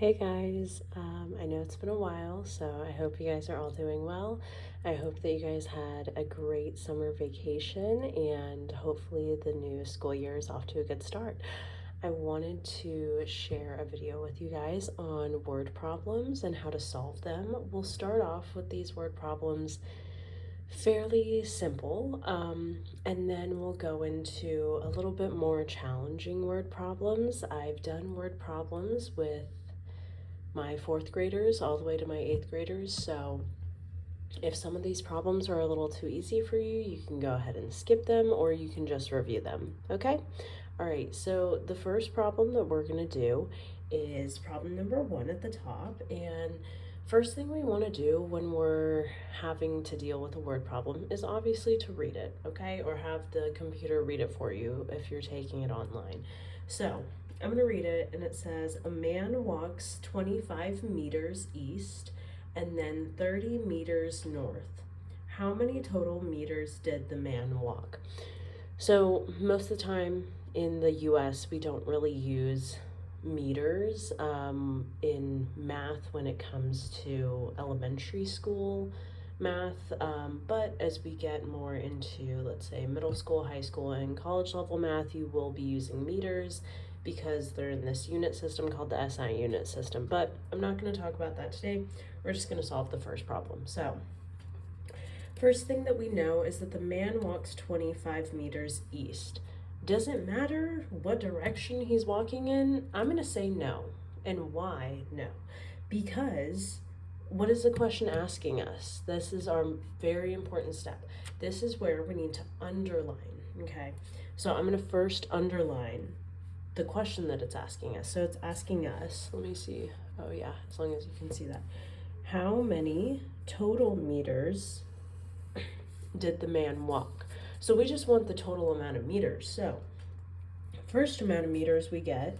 Hey guys, I know it's been a while, so I hope you guys are all doing well. I hope that you guys had a great summer vacation and hopefully the new school year is off to a good start. I wanted to share a video with you guys on word problems and how to solve them. We'll start off with these word problems fairly simple, and then we'll go into a little bit more challenging word problems. I've done word problems with my fourth graders all the way to my eighth graders. So if some of these problems are a little too easy for you, you can go ahead and skip them or you can just review them. Okay? All right, so the first problem that we're going to do is problem number 1 at the top. And first thing we want to do when we're having to deal with a word problem is obviously to read it, okay? Or have the computer read it for you if you're taking it online. So I'm going to read it, and it says, a man walks 25 meters east and then 30 meters north. How many total meters did the man walk? So most of the time in the US, we don't really use meters in math when it comes to elementary school math, but as we get more into, let's say, middle school, high school, and college level math, you will be using meters because they're in this unit system called the SI unit system. But I'm not going to talk about that today. We're just going to solve the first problem. So first thing that we know is that the man walks 25 meters east. Does it matter what direction he's walking in? I'm going to say no. And why no? Because what is the question asking us? This is our very important step. This is where we need to underline, okay? So I'm going to first underline the question that it's asking us. So it's asking us, let me see. Oh yeah, as long as you can see that. How many total meters did the man walk? So we just want the total amount of meters. So first amount of meters we get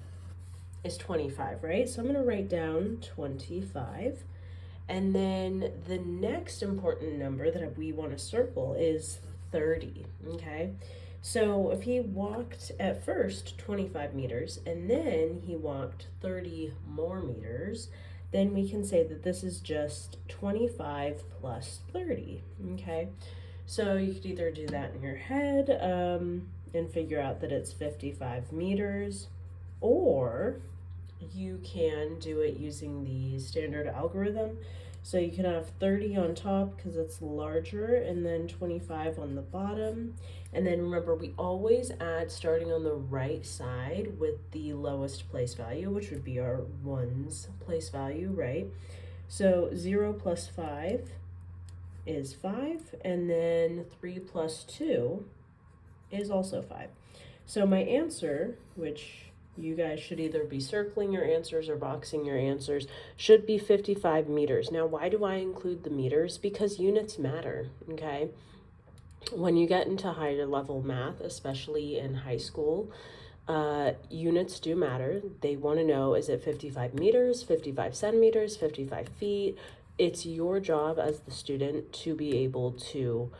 is 25, right? So I'm going to write down 25. And then the next important number that we want to circle is 30, okay? So if he walked at first 25 meters and then he walked 30 more meters, then we can say that this is just 25 plus 30, okay? So you could either do that in your head and figure out that it's 55 meters, or you can do it using the standard algorithm. So you can have 30 on top because it's larger, and then 25 on the bottom. And then remember, we always add starting on the right side with the lowest place value, which would be our ones place value, right? So 0 plus 5 is 5, and then 3 plus 2 is also 5. So my answer, which you guys should either be circling your answers or boxing your answers, should be 55 meters. Now, why do I include the meters? Because units matter, okay? When you get into higher level math, especially in high school, units do matter. They want to know, is it 55 meters, 55 centimeters, 55 feet? It's your job as the student to be able to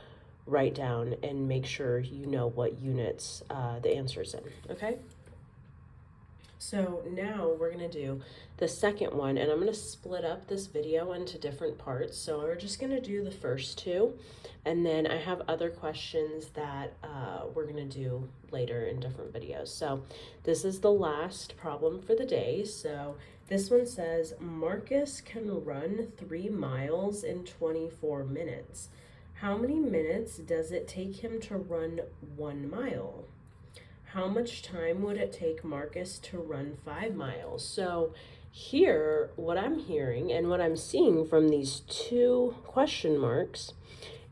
write down and make sure you know what units the answer's in, okay? So now we're going to do the second one, and I'm going to split up this video into different parts. So we're just going to do the first two, and then I have other questions that we're going to do later in different videos. So this is the last problem for the day. So this one says, Marcus can run 3 miles in 24 minutes. How many minutes does it take him to run 1 mile? How much time would it take Marcus to run 5 miles? So here, what I'm hearing and what I'm seeing from these two question marks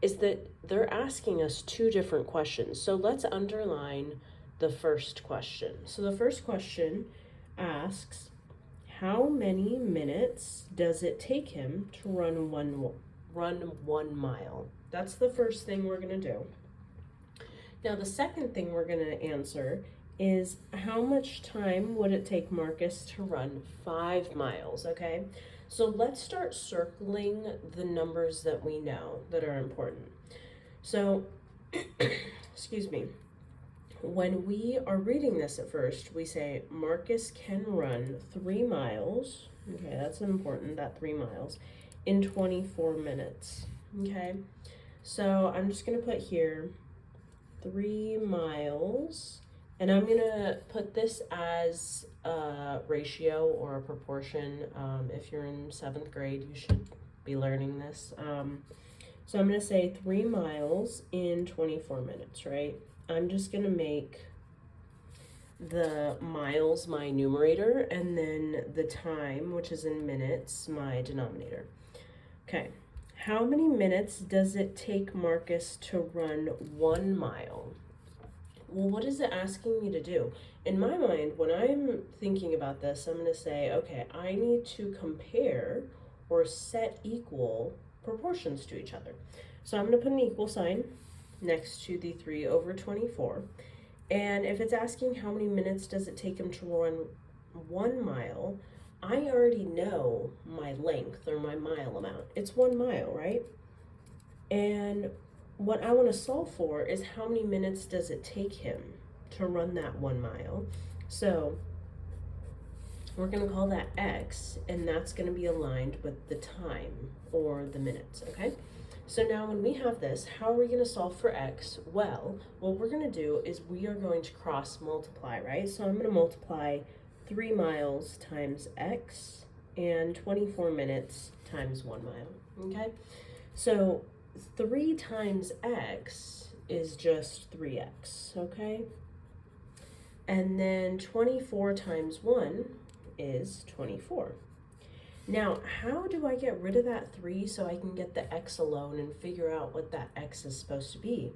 is that they're asking us two different questions. So let's underline the first question. So the first question asks, how many minutes does it take him to run one mile? That's the first thing we're going to do. Now, the second thing we're going to answer is, how much time would it take Marcus to run 5 miles, okay? So let's start circling the numbers that we know that are important. So, excuse me, when we are reading this at first, we say Marcus can run 3 miles Okay, that's important, that 3 miles, in 24 minutes. Okay, so I'm just gonna put here 3 miles, and I'm gonna put this as a ratio or a proportion. If you're in 7th grade, you should be learning this. So I'm gonna say 3 miles in 24 minutes, right? I'm just gonna make the miles my numerator, and then the time, which is in minutes, my denominator. Okay, how many minutes does it take Marcus to run 1 mile? Well, what is it asking me to do? In my mind, when I'm thinking about this, I'm going to say, okay, I need to compare or set equal proportions to each other. So I'm going to put an equal sign next to the 3 over 24. And if it's asking how many minutes does it take him to run 1 mile, I already know my length or my mile amount. It's 1 mile, right? And what I want to solve for is how many minutes does it take him to run that 1 mile. So we're going to call that x, and that's going to be aligned with the time or the minutes, okay? So now when we have this, how are we going to solve for x? Well, what we're going to do is we are going to cross multiply, right? So I'm going to multiply 3 miles times x and 24 minutes times 1 mile, okay? So 3 times x is just 3x, okay? And then 24 times 1 is 24. Now, how do I get rid of that 3 so I can get the x alone and figure out what that x is supposed to be?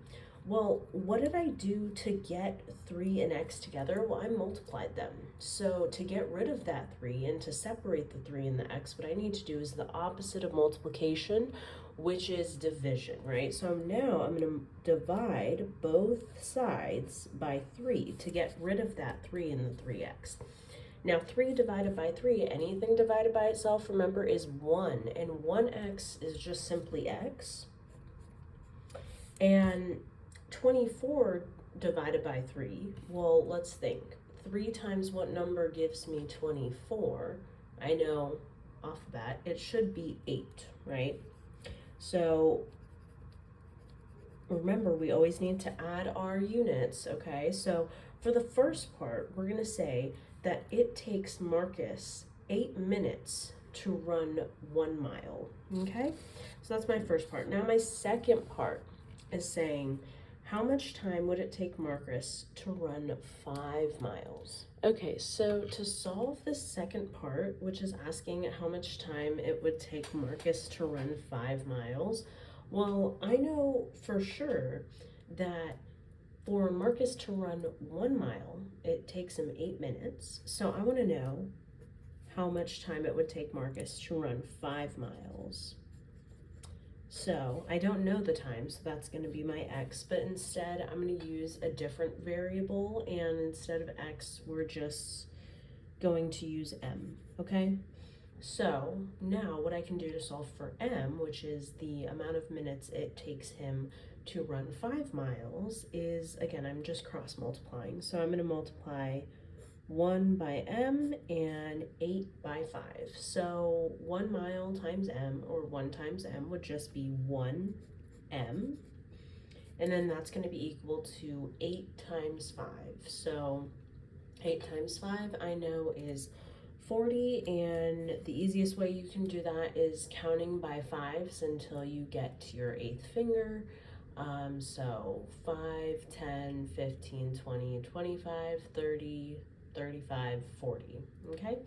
Well, what did I do to get 3 and x together? Well, I multiplied them. So to get rid of that 3 and to separate the 3 and the x, what I need to do is the opposite of multiplication, which is division, right? So now I'm going to divide both sides by 3 to get rid of that 3 and the 3x. Now 3 divided by 3, anything divided by itself, remember, is 1. And 1x is just simply x. And 24 divided by 3, well, let's think. 3 times what number gives me 24? I know off the bat, it should be 8, right? So remember, we always need to add our units, okay? So for the first part, we're going to say that it takes Marcus 8 minutes to run 1 mile, okay? So that's my first part. Now my second part is saying, how much time would it take Marcus to run 5 miles? Okay, so to solve the second part, which is asking how much time it would take Marcus to run 5 miles, well, I know for sure that for Marcus to run 1 mile, it takes him 8 minutes. So I want to know how much time it would take Marcus to run 5 miles. So I don't know the time, so that's going to be my x, but instead I'm going to use a different variable, and instead of x, we're just going to use m, okay? So now what I can do to solve for m, which is the amount of minutes it takes him to run 5 miles, is, again, I'm just cross multiplying. So I'm going to multiply 1 by m and 8 by 5. So 1 mile times m, or 1 times m, would just be 1m. And then that's going to be equal to 8 times 5. So 8 times 5, I know, is 40, and the easiest way you can do that is counting by 5s until you get to your 8th finger. So 5, 10, 15, 20, 25, 30, 35, 40, okay?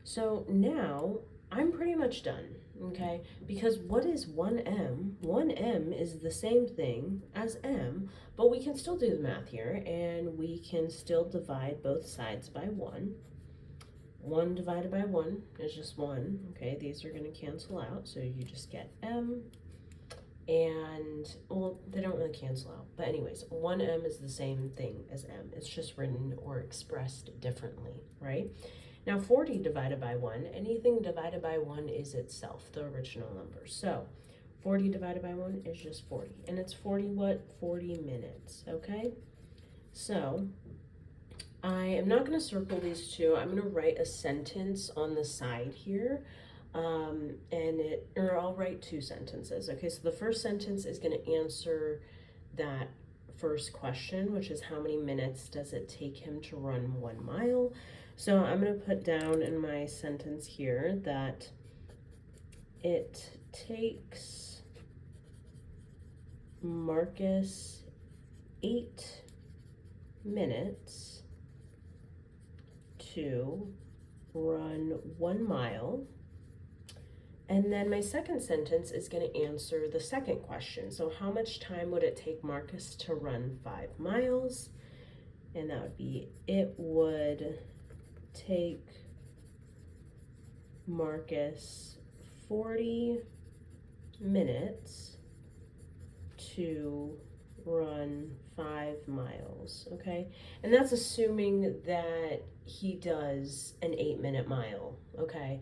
So now I'm pretty much done, okay? Because what is 1m? 1m is the same thing as m, but we can still do the math here, and we can still divide both sides by 1. 1 divided by 1 is just 1, okay? These are going to cancel out, so you just get m. And, well, they don't really cancel out. But anyways, 1m is the same thing as m. It's just written or expressed differently, right? Now, 40 divided by 1, anything divided by 1 is itself, the original number. So 40 divided by 1 is just 40. And it's 40 what? 40 minutes, okay? So I am not going to circle these two. I'm going to write a sentence on the side here. Or I'll write two sentences. Okay, so the first sentence is going to answer that first question, which is how many minutes does it take him to run 1 mile? So I'm going to put down in my sentence here that it takes Marcus 8 minutes to run 1 mile. And then my second sentence is going to answer the second question. So how much time would it take Marcus to run 5 miles? And that would be, it would take Marcus 40 minutes to run 5 miles, okay? And that's assuming that he does an 8-minute mile, okay?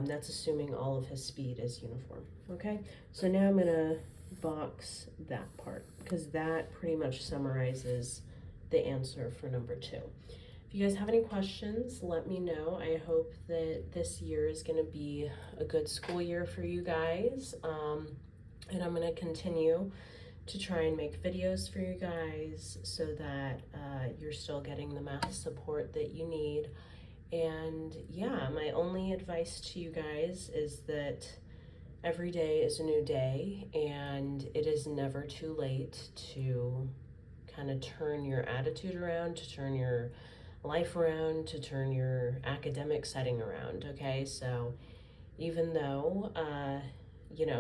That's assuming all of his speed is uniform, okay? So now I'm gonna box that part because that pretty much summarizes the answer for number 2. If you guys have any questions, let me know. I hope that this year is gonna be a good school year for you guys. And I'm gonna continue to try and make videos for you guys so that you're still getting the math support that you need. And yeah, my only advice to you guys is that every day is a new day, and it is never too late to kind of turn your attitude around, to turn your life around, to turn your academic setting around, okay? So even though,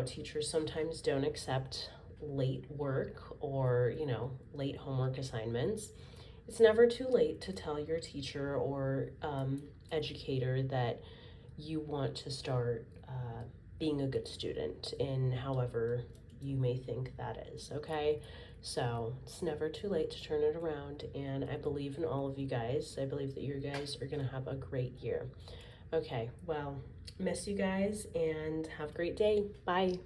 teachers sometimes don't accept late work or, late homework assignments, it's never too late to tell your teacher or educator that you want to start being a good student in however you may think that is, okay? So it's never too late to turn it around, and I believe in all of you guys. I believe that you guys are gonna have a great year. Okay, well, miss you guys and have a great day. Bye.